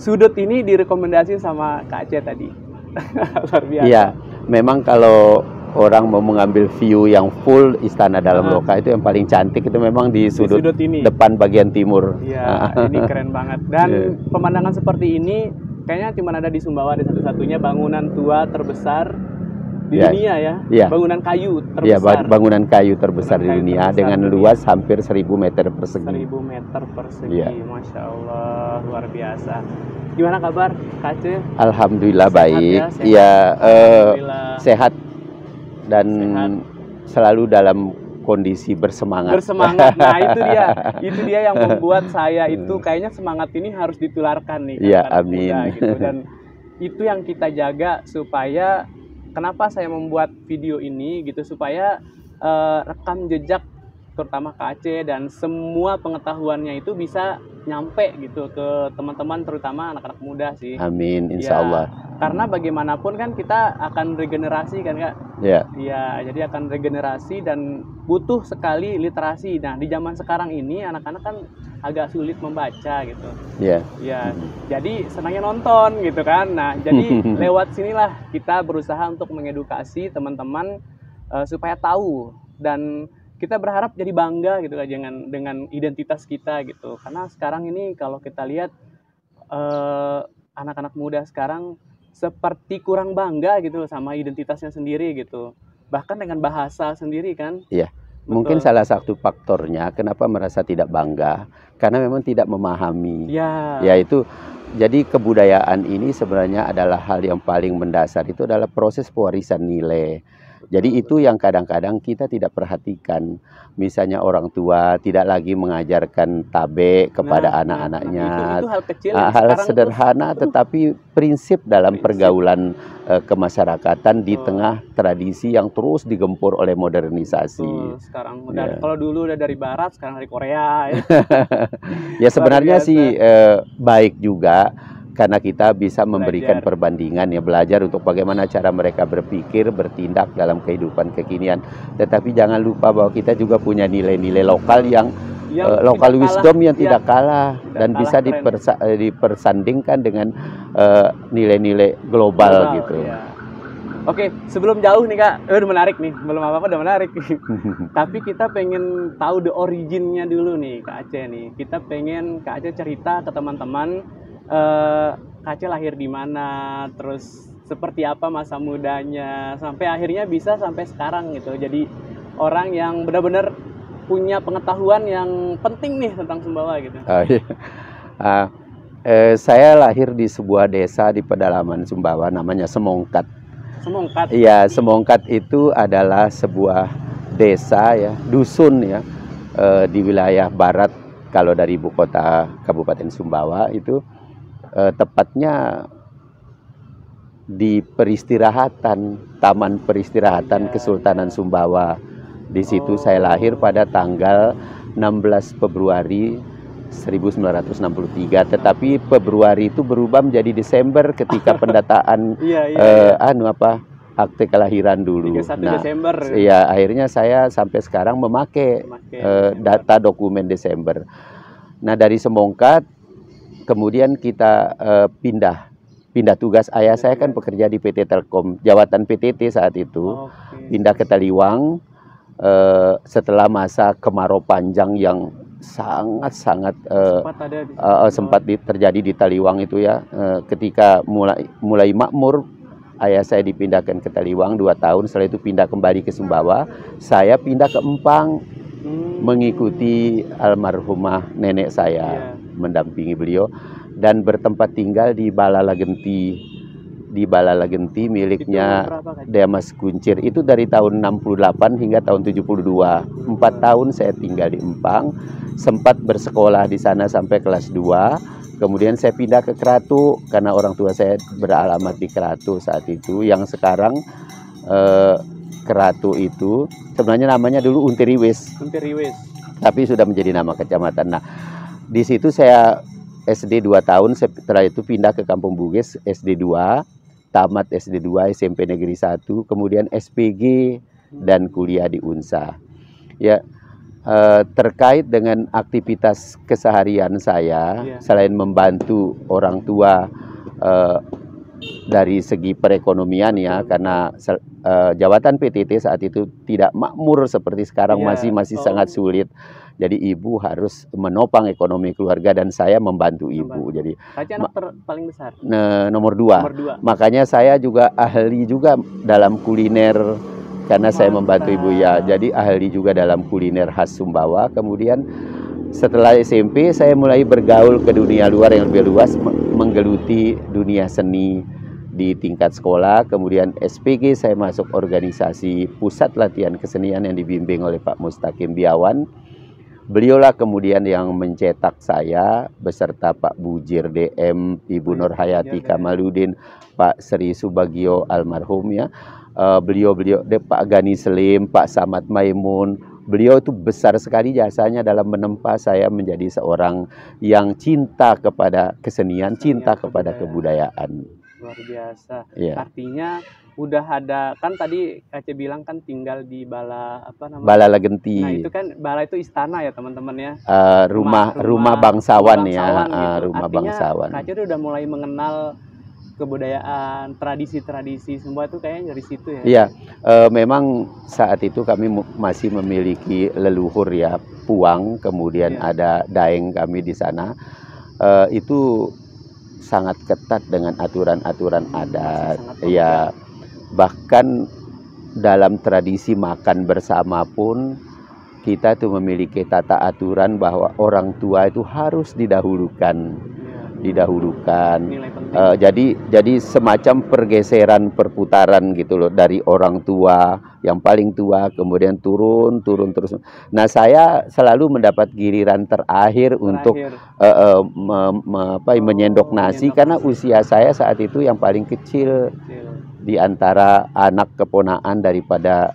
sudut ini direkomendasiin sama Kak Aceh tadi. Luar biasa. Iya, memang kalau orang mau mengambil view yang full Istana Dalam Loka itu yang paling cantik itu memang di sudut ini. depan bagian timur. Iya, ini keren banget. Dan pemandangan seperti ini kayaknya cuma ada di Sumbawa, ada satu-satunya bangunan tua terbesar di dunia ya. Bangunan kayu terbesar. Bangunan kayu terbesar di dunia dengan luas hampir 1000 meter persegi. 1000 meter persegi. Masya Allah, luar biasa. Gimana kabar Kak Aceh? Alhamdulillah baik. Sehat dan selalu dalam kondisi bersemangat. Nah itu dia yang membuat saya itu kayaknya semangat ini harus ditularkan nih. Amin. Muda, gitu. Dan itu yang kita jaga supaya kenapa saya membuat video ini gitu, supaya rekam jejak terutama Kak Aceh dan semua pengetahuannya itu bisa nyampe gitu ke teman-teman, terutama anak-anak muda sih. Amin, insya Allah. Karena bagaimanapun kan kita akan regenerasi kan Kak. Iya, jadi akan regenerasi dan butuh sekali literasi. Nah di zaman sekarang ini anak-anak kan agak sulit membaca gitu. Jadi senangnya nonton gitu kan. Nah jadi lewat sinilah kita berusaha untuk mengedukasi teman-teman supaya tahu, dan kita berharap jadi bangga gitu kan dengan identitas kita gitu. Karena sekarang ini kalau kita lihat anak-anak muda sekarang seperti kurang bangga gitu sama identitasnya sendiri gitu. Bahkan dengan bahasa sendiri kan. Mungkin salah satu faktornya kenapa merasa tidak bangga karena memang tidak memahami. Yaitu jadi kebudayaan ini sebenarnya adalah hal yang paling mendasar, itu adalah proses pewarisan nilai. Jadi itu yang kadang-kadang kita tidak perhatikan. Misalnya orang tua tidak lagi mengajarkan tabe kepada anak-anaknya. Itu hal kecil. Hal sederhana tetapi prinsip dalam pergaulan kemasyarakatan di tengah tradisi yang terus digempur oleh modernisasi. Sekarang kalau dulu udah dari barat, sekarang dari Korea. Ya sebenarnya sih baik juga. Karena kita bisa memberikan perbandingan, belajar untuk bagaimana cara mereka berpikir, bertindak dalam kehidupan kekinian. Tetapi jangan lupa bahwa kita juga punya nilai-nilai lokal yang lokal wisdom yang tidak kalah dan bisa dipersandingkan dengan nilai-nilai global gitu. Oke, sebelum jauh nih Kak, udah menarik nih, belum apa-apa udah menarik. Tapi kita pengen tahu the originnya dulu nih Kak Aceh nih. Kita pengen Kak Aceh cerita ke teman-teman. Kak Aceh lahir di mana, terus seperti apa masa mudanya, sampai akhirnya bisa sampai sekarang gitu. Jadi orang yang benar-benar punya pengetahuan yang penting nih tentang Sumbawa gitu. Saya lahir di sebuah desa di pedalaman Sumbawa namanya Semongkat. Semongkat? Iya, Semongkat itu adalah sebuah desa dusun di wilayah barat kalau dari ibu kota Kabupaten Sumbawa itu. Tepatnya di peristirahatan, Taman Peristirahatan Kesultanan Sumbawa. Di situ saya lahir pada tanggal 16 Februari 1963. Tetapi Februari itu berubah menjadi Desember ketika pendataan akte kelahiran dulu. 31 Desember. Akhirnya saya sampai sekarang memakai data dokumen Desember. Nah dari Semongkat kemudian kita pindah tugas. Ayah saya kan bekerja di PT Telkom, jawatan PTT saat itu. Pindah ke Taliwang setelah masa kemarau panjang yang sangat sempat terjadi di Taliwang itu ketika mulai makmur, ayah saya dipindahkan ke Taliwang 2 tahun. Setelah itu pindah kembali ke Sumbawa. Saya pindah ke Empang mengikuti almarhumah nenek saya, mendampingi beliau dan bertempat tinggal di Balalagenti. Di Balalagenti miliknya Demas Kuncir. Itu dari tahun 68 hingga tahun 72. 4 tahun saya tinggal di Empang. Sempat bersekolah di sana sampai kelas 2. Kemudian saya pindah ke Keratu karena orang tua saya beralamat di Keratu saat itu. Yang sekarang Keratu itu sebenarnya namanya dulu Untiriwis. Tapi sudah menjadi nama kecamatan. Nah, di situ saya SD 2 tahun, setelah itu pindah ke Kampung Bugis SD 2, tamat SD 2, SMP Negeri 1, kemudian SPG dan kuliah di Unsa. Ya, terkait dengan aktivitas keseharian saya, selain membantu orang tua dari segi perekonomian ya, karena jabatan PTT saat itu tidak makmur seperti sekarang, masih sangat sulit. Jadi ibu harus menopang ekonomi keluarga dan saya membantu ibu. Jadi anak paling besar. Nomor dua. Makanya saya juga ahli juga dalam kuliner karena saya membantu ibu ya. Jadi ahli juga dalam kuliner khas Sumbawa. Kemudian setelah SMP saya mulai bergaul ke dunia luar yang lebih luas, menggeluti dunia seni di tingkat sekolah. Kemudian SPG saya masuk organisasi Pusat Latihan Kesenian yang dibimbing oleh Pak Mustaqim Biawan. Beliaulah kemudian yang mencetak saya beserta Pak Bujir DM, Ibu Nur Hayati Kamaludin, Pak Sri Subagio almarhum ya. Beliau Pak Gani Selim, Pak Samad Maimun. Beliau itu besar sekali jasanya dalam menempa saya menjadi seorang yang cinta kepada kesenian, cinta kepada kebudayaan. Luar biasa. Artinya udah ada, kan tadi Aceh bilang kan tinggal di Bala apa namanya? Bala Legenti. Nah, itu kan Bala itu istana ya teman-teman ya. Rumah bangsawan ya, gitu. Rumah Artinya, bangsawan. Aceh udah mulai mengenal kebudayaan, tradisi-tradisi semua itu kayaknya dari situ ya. Iya, memang saat itu kami masih memiliki leluhur ya, Puang, kemudian ada Daeng kami di sana. Itu sangat ketat dengan aturan-aturan adat. Ya, bahkan dalam tradisi makan bersama pun kita tuh memiliki tata aturan bahwa orang tua itu harus didahulukan. Jadi semacam pergeseran perputaran gitu loh, dari orang tua yang paling tua kemudian turun terus. Nah, saya selalu mendapat giliran terakhir untuk menyendok nasi karena usia saya saat itu yang paling kecil di antara anak keponaan daripada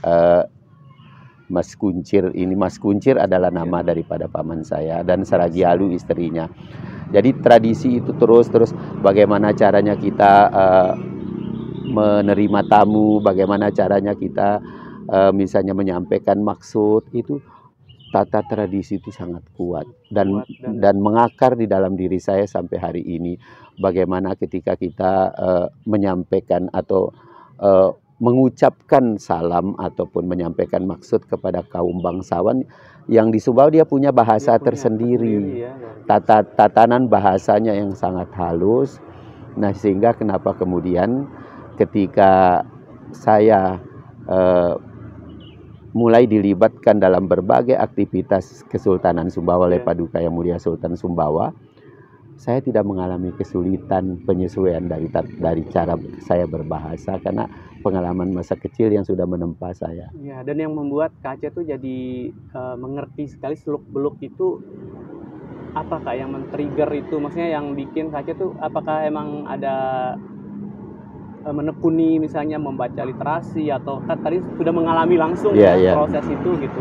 Mas Kuncir ini. Mas Kuncir adalah nama daripada paman saya dan Saragialu istrinya. Jadi tradisi itu terus bagaimana caranya kita menerima tamu, bagaimana caranya kita misalnya menyampaikan maksud, itu tata tradisi itu sangat kuat dan mengakar di dalam diri saya sampai hari ini. Bagaimana ketika kita menyampaikan atau mengucapkan salam ataupun menyampaikan maksud kepada kaum bangsawan yang di Sumbawa, dia punya bahasa tersendiri, tatanan bahasanya yang sangat halus. Nah, sehingga kenapa kemudian ketika saya mulai dilibatkan dalam berbagai aktivitas Kesultanan Sumbawa oleh Paduka Yang Mulia Sultan Sumbawa, saya tidak mengalami kesulitan penyesuaian dari cara saya berbahasa karena pengalaman masa kecil yang sudah menempa saya. Ya, dan yang membuat Kak Aceh tuh jadi mengerti sekali seluk-beluk itu apa Kak yang men-trigger itu? Maksudnya yang bikin Kak Aceh tuh apakah emang ada menekuni misalnya membaca literasi atau kan tadi sudah mengalami langsung proses itu gitu.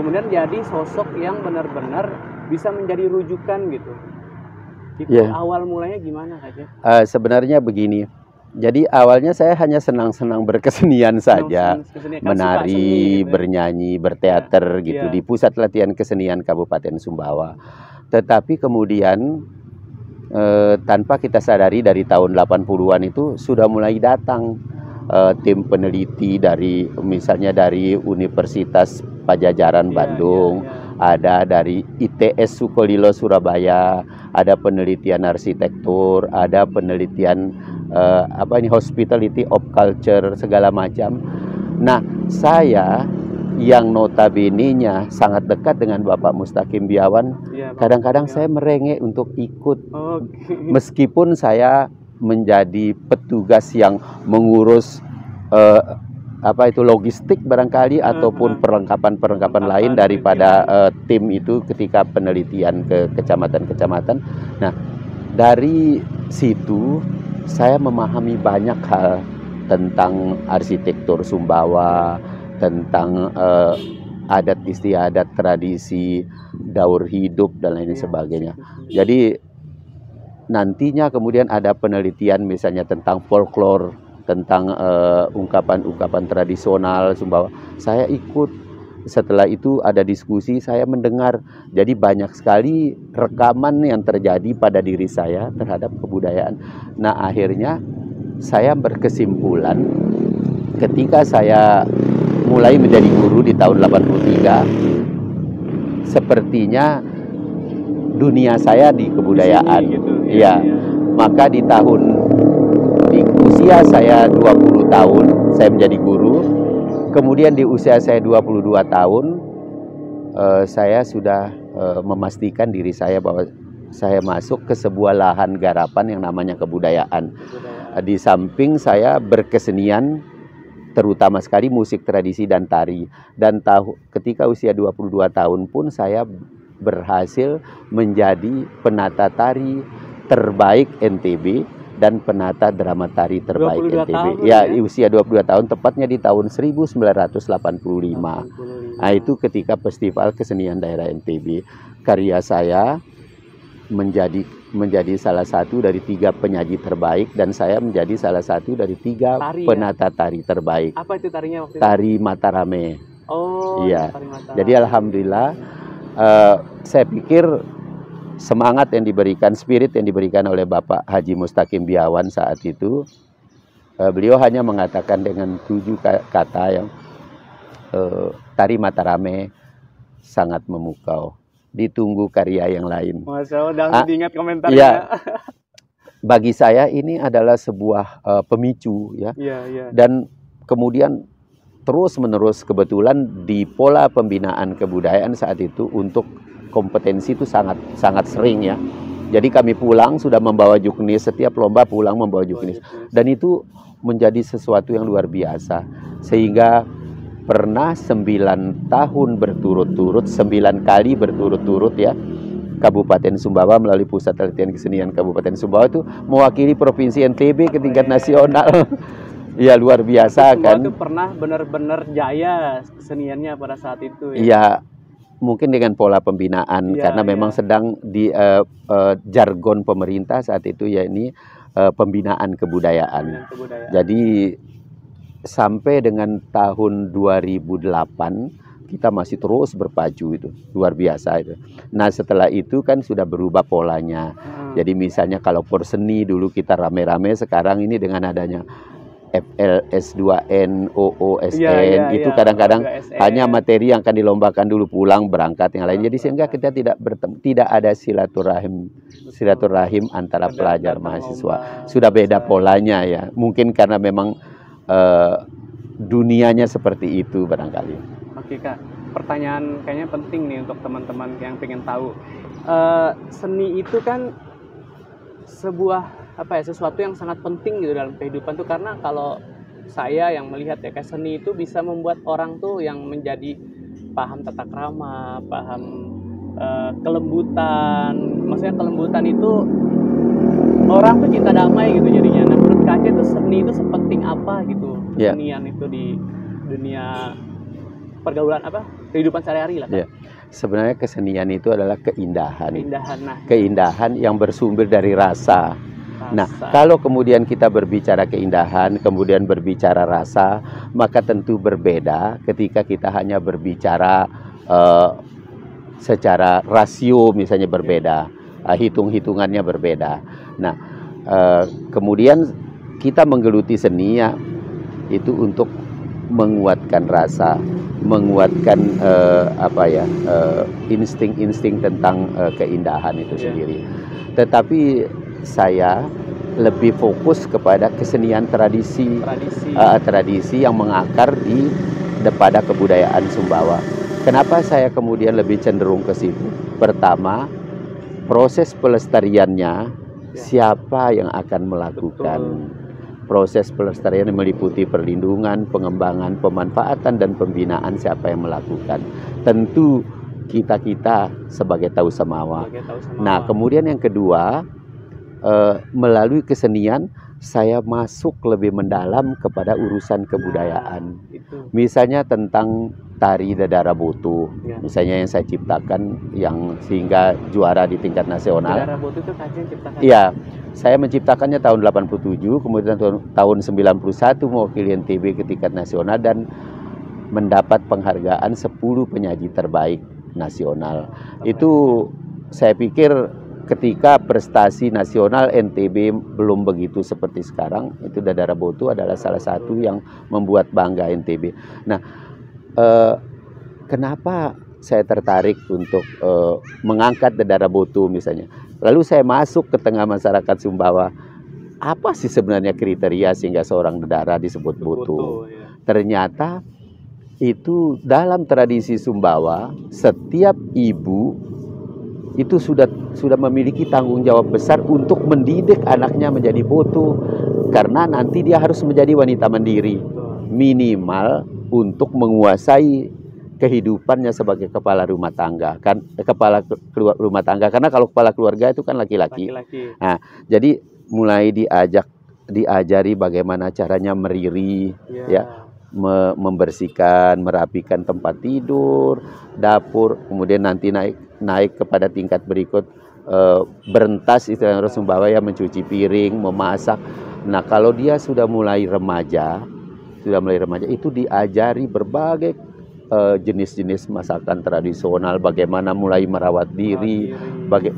Kemudian jadi sosok yang benar-benar bisa menjadi rujukan gitu. Itu awal mulanya gimana Kak? Sebenarnya begini. Jadi awalnya saya hanya senang-senang berkesenian saja, menari, gitu, bernyanyi, berteater gitu di Pusat Latihan Kesenian Kabupaten Sumbawa. Tetapi kemudian tanpa kita sadari dari tahun 80-an itu sudah mulai datang tim peneliti dari misalnya dari Universitas Pajajaran Bandung, ada dari ITS Sukolilo Surabaya, ada penelitian arsitektur, ada penelitian hospitality of culture segala macam. Nah, saya yang notabene-nya sangat dekat dengan Bapak Mustaqim Biawan, kadang-kadang saya merengek untuk ikut, meskipun saya menjadi petugas yang mengurus logistik barangkali ataupun perlengkapan lain daripada tim itu ketika penelitian ke kecamatan-kecamatan. Nah, dari situ saya memahami banyak hal tentang arsitektur Sumbawa, tentang adat istiadat, tradisi, daur hidup dan lain sebagainya. Jadi nantinya kemudian ada penelitian misalnya tentang folklore, tentang ungkapan-ungkapan tradisional Sumbawa. Saya ikut setelah itu ada diskusi, saya mendengar. Jadi banyak sekali rekaman yang terjadi pada diri saya terhadap kebudayaan. Nah, akhirnya saya berkesimpulan ketika saya mulai menjadi guru di tahun 83, sepertinya dunia saya di kebudayaan. Gitu. Iya. Maka di usia saya 20 tahun saya menjadi guru. Kemudian di usia saya 22 tahun saya sudah memastikan diri saya bahwa saya masuk ke sebuah lahan garapan yang namanya kebudayaan. Di samping saya berkesenian, terutama sekali musik tradisi dan tari. Dan ketika usia 22 tahun pun saya berhasil menjadi penata tari terbaik NTB dan penata drama tari terbaik NTB. Ya, usia 22 tahun, tepatnya di tahun 1985. Nah, itu ketika Festival Kesenian Daerah NTB. Karya saya menjadi salah satu dari 3 penyaji terbaik, dan saya menjadi salah satu dari 3 penata tari terbaik. Apa itu tarinya waktu itu? Tari Matarame. Oh, iya. Tari Matarame. Jadi alhamdulillah, saya pikir semangat yang diberikan, spirit yang diberikan oleh Bapak Haji Mustaqim Biawan saat itu, beliau hanya mengatakan dengan 7 kata yang tari Matarame sangat memukau. Ditunggu karya yang lain. Masya Allah, diingat komentarnya. Ya, bagi saya ini adalah sebuah pemicu ya. Dan kemudian terus-menerus kebetulan di pola pembinaan kebudayaan saat itu untuk kompetensi itu sangat sering ya. Jadi kami pulang sudah membawa juknis, setiap lomba pulang membawa juknis. Dan itu menjadi sesuatu yang luar biasa. Sehingga pernah 9 tahun berturut-turut, 9 kali berturut-turut ya, Kabupaten Sumbawa melalui Pusat Latihan Kesenian Kabupaten Sumbawa itu mewakili Provinsi NTB ke tingkat nasional. Ya, luar biasa kan. Itu pernah benar-benar jaya keseniannya pada saat itu ya. Iya, mungkin dengan pola pembinaan karena memang sedang di jargon pemerintah saat itu ya ini pembinaan kebudayaan. Jadi sampai dengan tahun 2008 kita masih terus berpacu, itu luar biasa itu. Nah, setelah itu kan sudah berubah polanya. Jadi misalnya kalau porseni dulu kita rame-rame, sekarang ini dengan adanya FLS2N, OOSN, itu kadang-kadang hanya materi yang akan dilombakan dulu, pulang berangkat yang lain. Jadi sehingga kita tidak ada silaturahim antara pelajar mahasiswa. Sudah beda polanya ya. Mungkin karena memang dunianya seperti itu barangkali. Oke Kak, pertanyaan kayaknya penting nih untuk teman-teman yang pengen tahu. Seni itu kan sebuah sesuatu yang sangat penting gitu dalam kehidupan tuh, karena kalau saya yang melihat ya, kayak seni itu bisa membuat orang tuh yang menjadi paham tata krama, paham kelembutan. Maksudnya kelembutan itu orang tuh cinta damai gitu jadinya. Nah, menurut Kak Aceh itu seni itu sepenting apa gitu? Kesenian itu di dunia pergaulan kehidupan sehari-hari lah Kak. Sebenarnya kesenian itu adalah keindahan. Keindahan yang bersumber dari rasa. Nah, kalau kemudian kita berbicara keindahan, kemudian berbicara rasa, maka tentu berbeda ketika kita hanya berbicara secara rasio misalnya berbeda, hitung-hitungannya berbeda. Nah, kemudian kita menggeluti seni ya, itu untuk menguatkan rasa, menguatkan insting-insting tentang keindahan itu sendiri. Tetapi saya lebih fokus kepada kesenian tradisi yang mengakar pada kebudayaan Sumbawa. Kenapa saya kemudian lebih cenderung ke situ? Pertama, proses pelestariannya siapa yang akan melakukan? Proses pelestarian meliputi perlindungan, pengembangan, pemanfaatan, dan pembinaan siapa yang melakukan. Tentu kita sebagai Tausamawa. Nah, kemudian yang kedua, melalui kesenian saya masuk lebih mendalam kepada urusan kebudayaan. Misalnya tentang tari Dadara Boto, misalnya yang saya ciptakan yang sehingga juara di tingkat nasional. Dadara Boto itu Kak Aceh ciptakan? Iya, saya menciptakannya tahun 87, kemudian tahun 91 mewakili NTB ke tingkat nasional, dan mendapat penghargaan 10 penyaji terbaik nasional. Itu saya pikir ketika prestasi nasional NTB belum begitu seperti sekarang, itu Dadara Boto adalah salah satu yang membuat bangga NTB. Nah, kenapa saya tertarik untuk mengangkat Dadara Boto misalnya? Lalu saya masuk ke tengah masyarakat Sumbawa. Apa sih sebenarnya kriteria sehingga seorang Dadara disebut Boto? Ternyata itu dalam tradisi Sumbawa, setiap ibu itu sudah memiliki tanggung jawab besar untuk mendidik anaknya menjadi Boto, karena nanti dia harus menjadi wanita mandiri, minimal untuk menguasai kehidupannya sebagai kepala rumah tangga, kan, kepala rumah tangga, karena kalau kepala keluarga itu kan laki-laki. Nah, jadi mulai diajari bagaimana caranya meriri, ya, membersihkan, merapikan tempat tidur, dapur, kemudian nanti naik kepada tingkat berikut, berentas istilah orang Sumbawa ya, mencuci piring, memasak. Nah, kalau dia sudah mulai remaja itu diajari berbagai jenis-jenis masakan tradisional, bagaimana mulai merawat diri,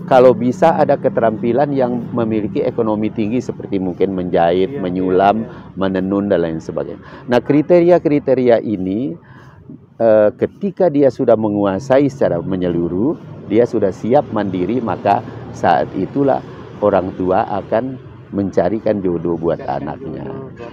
kalau bisa ada keterampilan yang memiliki ekonomi tinggi seperti mungkin menjahit, menyulam, menenun dan lain sebagainya. Nah, kriteria-kriteria ini ketika dia sudah menguasai secara menyeluruh, dia sudah siap mandiri, maka saat itulah orang tua akan mencarikan jodoh buat anaknya.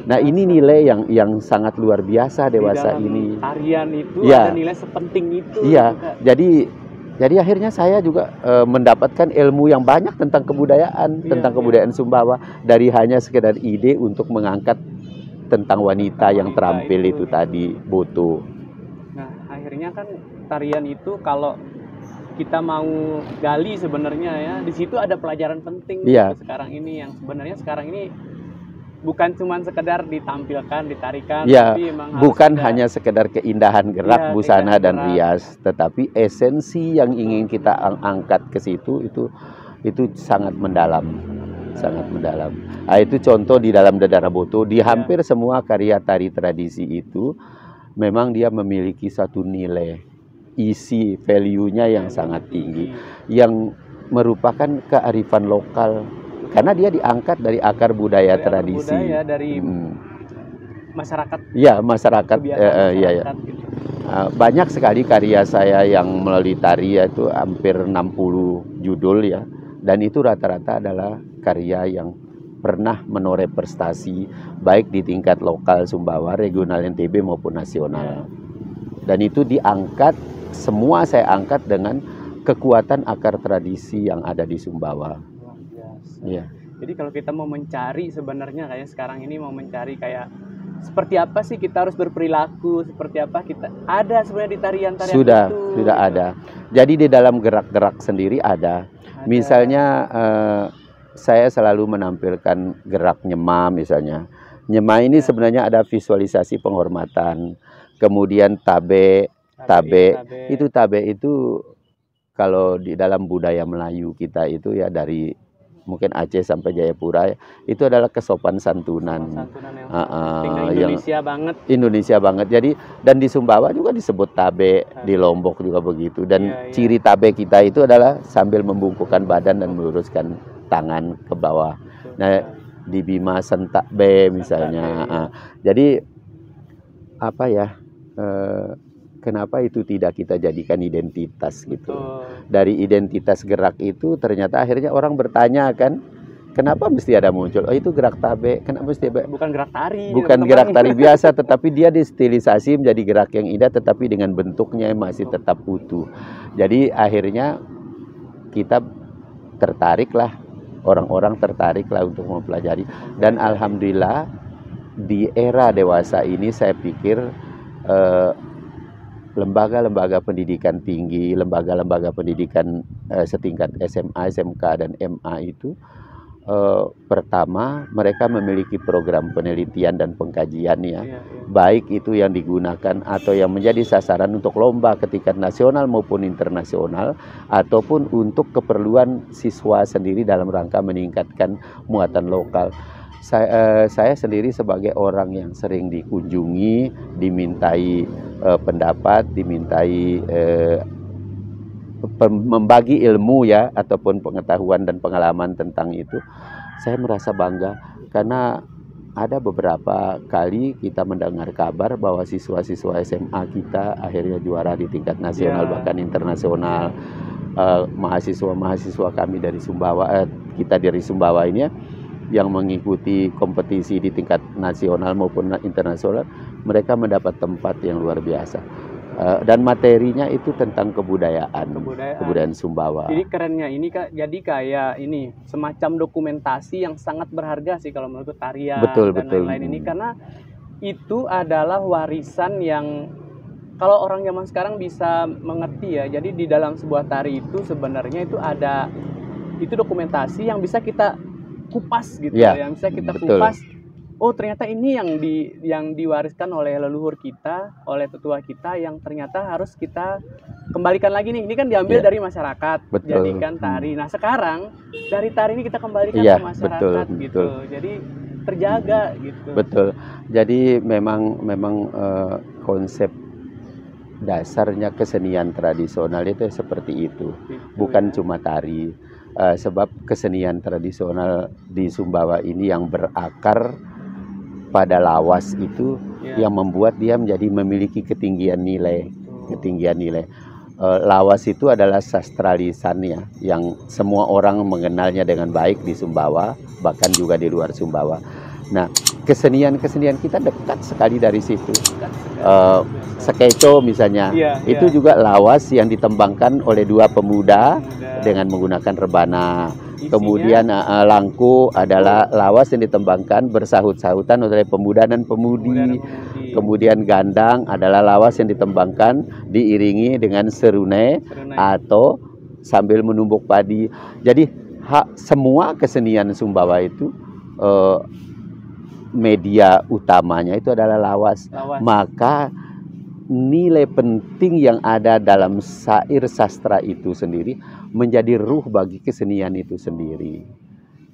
Nah, ini nilai yang sangat luar biasa dewasa ini. Tarian itu ada nilai sepenting itu. Iya, jadi akhirnya saya juga mendapatkan ilmu yang banyak tentang kebudayaan, tentang kebudayaan Sumbawa, dari hanya sekedar ide untuk mengangkat tentang wanita yang terampil itu tadi, Boto. Nah, akhirnya kan tarian itu kalau kita mau gali sebenarnya ya, di situ ada pelajaran penting sekarang ini, yang sebenarnya sekarang ini bukan cuma sekedar ditampilkan, ditarikan, tapi memang bukan hanya sekedar keindahan gerak, busana dan rias, tetapi esensi yang ingin kita angkat ke situ itu sangat mendalam, sangat mendalam. Nah, itu contoh di dalam Dadara Boto, di hampir semua karya tari tradisi itu memang dia memiliki satu nilai, isi value-nya yang sangat tinggi, yang merupakan kearifan lokal, karena dia diangkat dari akar budaya tradisi, dari masyarakat. Ya, masyarakat. Gitu. Banyak sekali karya saya yang melalui tari, yaitu hampir 60 judul ya, dan itu rata-rata adalah karya yang pernah menoreh prestasi baik di tingkat lokal Sumbawa, regional NTB maupun nasional. Dan itu diangkat, semua saya angkat dengan kekuatan akar tradisi yang ada di Sumbawa. Iya. Jadi kalau kita mau mencari sebenarnya kayak sekarang ini mau mencari kayak seperti apa sih kita harus berperilaku, seperti apa kita ada sebenarnya di tarian-tarian itu. Sudah ada. Jadi di dalam gerak-gerak sendiri ada. Misalnya saya selalu menampilkan gerak nyema misalnya. Nyema ini sebenarnya ada visualisasi penghormatan. Kemudian tabe itu kalau di dalam budaya Melayu kita itu ya, dari mungkin Aceh sampai Jayapura, itu adalah kesopan santunan yang Indonesia banget. Jadi dan di Sumbawa juga disebut tabe, di Lombok juga begitu. Dan ciri tabe kita itu adalah sambil membungkukkan badan dan meluruskan tangan ke bawah. Nah, di Bima sentak be misalnya. Jadi apa ya? Kenapa itu tidak kita jadikan identitas gitu? Dari identitas gerak itu ternyata akhirnya orang bertanya kan, kenapa mesti ada muncul? Oh, itu gerak tabe. Kenapa mesti bukan gerak tari? Bukan gerak tari biasa, tetapi dia distilisasi menjadi gerak yang indah, tetapi dengan bentuknya masih tetap utuh. Jadi akhirnya kita tertariklah, orang-orang tertariklah untuk mempelajari. Dan alhamdulillah di era dewasa ini saya pikir lembaga-lembaga pendidikan tinggi, lembaga-lembaga pendidikan setingkat SMA, SMK, dan MA itu pertama mereka memiliki program penelitian dan pengkajian ya, baik itu yang digunakan atau yang menjadi sasaran untuk lomba ke tingkat nasional maupun internasional, ataupun untuk keperluan siswa sendiri dalam rangka meningkatkan muatan lokal. Saya sendiri sebagai orang yang sering dikunjungi, dimintai pendapat, dimintai membagi ilmu ya, ataupun pengetahuan dan pengalaman tentang itu. Saya merasa bangga karena ada beberapa kali kita mendengar kabar bahwa siswa-siswa SMA kita akhirnya juara di tingkat nasional bahkan internasional. Mahasiswa-mahasiswa kami dari Sumbawa, kita dari Sumbawa ini yang mengikuti kompetisi di tingkat nasional maupun internasional, mereka mendapat tempat yang luar biasa. Dan materinya itu tentang kebudayaan Sumbawa. Jadi kerennya ini Kak, jadi kayak ini semacam dokumentasi yang sangat berharga sih kalau menurut tarian dan lain-lain ini, karena itu adalah warisan yang kalau orang zaman sekarang bisa mengerti ya. Jadi di dalam sebuah tari itu sebenarnya itu dokumentasi yang bisa kita kupas gitu ya, yang bisa kita kupas. Oh ternyata ini yang diwariskan oleh leluhur kita, oleh tetua kita, yang ternyata harus kita kembalikan lagi nih. Ini kan diambil dari masyarakat, jadikan tari. Nah sekarang dari tari ini kita kembalikan ke masyarakat gitu. Jadi terjaga gitu. Betul. Jadi memang konsep dasarnya kesenian tradisional itu seperti itu, bukan cuma tari. Sebab kesenian tradisional di Sumbawa ini yang berakar pada lawas itu yang membuat dia menjadi memiliki ketinggian nilai. Lawas itu adalah sastra lisan ya, yang semua orang mengenalnya dengan baik di Sumbawa, bahkan juga di luar Sumbawa. Nah, kesenian kita dekat sekali dari situ. Sekeco misalnya, itu juga lawas yang ditembangkan oleh dua pemuda dengan menggunakan rebana. Kemudian langku adalah lawas yang ditembangkan bersahut-sahutan oleh pemuda dan pemudi. Kemudian gandang adalah lawas yang ditembangkan diiringi dengan serunai atau sambil menumbuk padi. Jadi semua kesenian Sumbawa itu media utamanya itu adalah lawas. Maka nilai penting yang ada dalam syair sastra itu sendiri menjadi ruh bagi kesenian itu sendiri.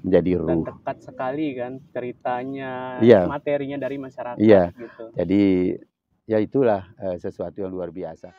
Menjadi ruh. Dan dekat sekali kan ceritanya, materinya dari masyarakat. Gitu. Jadi ya itulah sesuatu yang luar biasa.